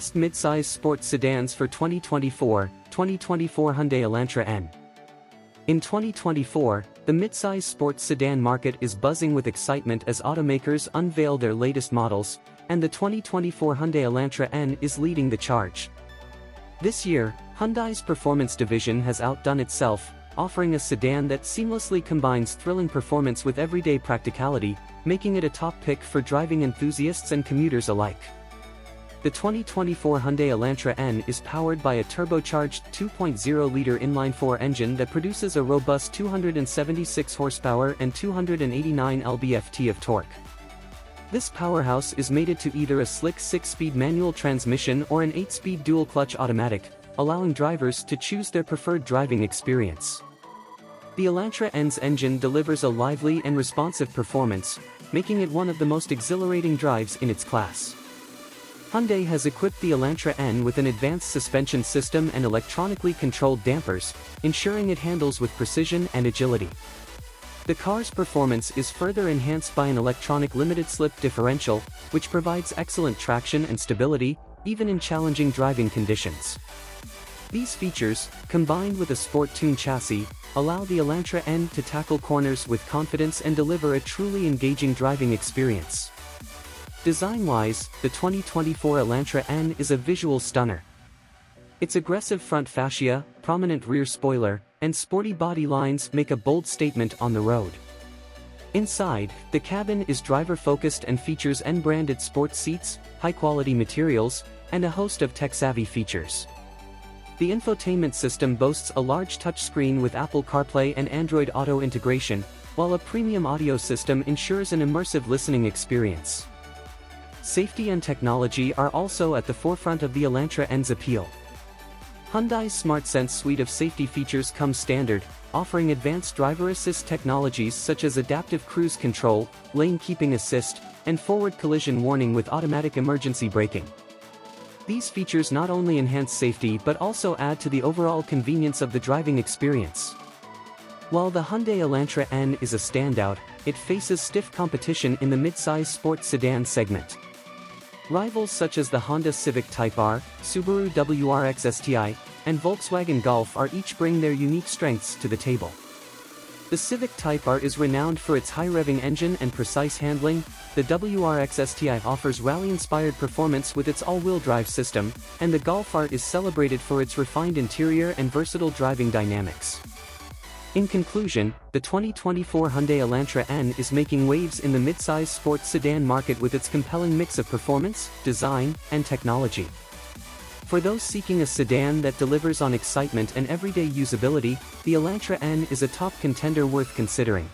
Best Midsize Sports Sedans for 2024 Hyundai Elantra N. In 2024, the midsize sports sedan market is buzzing with excitement as automakers unveil their latest models, and the 2024 Hyundai Elantra N is leading the charge. This year, Hyundai's performance division has outdone itself, offering a sedan that seamlessly combines thrilling performance with everyday practicality, making it a top pick for driving enthusiasts and commuters alike. The 2024 Hyundai Elantra N is powered by a turbocharged 2.0-liter inline-4 engine that produces a robust 276 horsepower and 289 lb-ft of torque. This powerhouse is mated to either a slick 6-speed manual transmission or an 8-speed dual-clutch automatic, allowing drivers to choose their preferred driving experience. The Elantra N's engine delivers a lively and responsive performance, making it one of the most exhilarating drives in its class. Hyundai has equipped the Elantra N with an advanced suspension system and electronically controlled dampers, ensuring it handles with precision and agility. The car's performance is further enhanced by an electronic limited-slip differential, which provides excellent traction and stability, even in challenging driving conditions. These features, combined with a sport-tuned chassis, allow the Elantra N to tackle corners with confidence and deliver a truly engaging driving experience. Design-wise, the 2024 Elantra N is a visual stunner. Its aggressive front fascia, prominent rear spoiler, and sporty body lines make a bold statement on the road. Inside, the cabin is driver-focused and features N-branded sports seats, high-quality materials, and a host of tech-savvy features. The infotainment system boasts a large touchscreen with Apple CarPlay and Android Auto integration, while a premium audio system ensures an immersive listening experience. Safety and technology are also at the forefront of the Elantra N's appeal. Hyundai's SmartSense suite of safety features comes standard, offering advanced driver assist technologies such as adaptive cruise control, lane keeping assist, and forward collision warning with automatic emergency braking. These features not only enhance safety but also add to the overall convenience of the driving experience. While the Hyundai Elantra N is a standout, it faces stiff competition in the midsize sports sedan segment. Rivals such as the Honda Civic Type R, Subaru WRX STI, and Volkswagen Golf R each bring their unique strengths to the table. The Civic Type R is renowned for its high-revving engine and precise handling, the WRX STI offers rally-inspired performance with its all-wheel drive system, and the Golf R is celebrated for its refined interior and versatile driving dynamics. In conclusion, the 2024 Hyundai Elantra N is making waves in the midsize sports sedan market with its compelling mix of performance, design, and technology. For those seeking a sedan that delivers on excitement and everyday usability, the Elantra N is a top contender worth considering.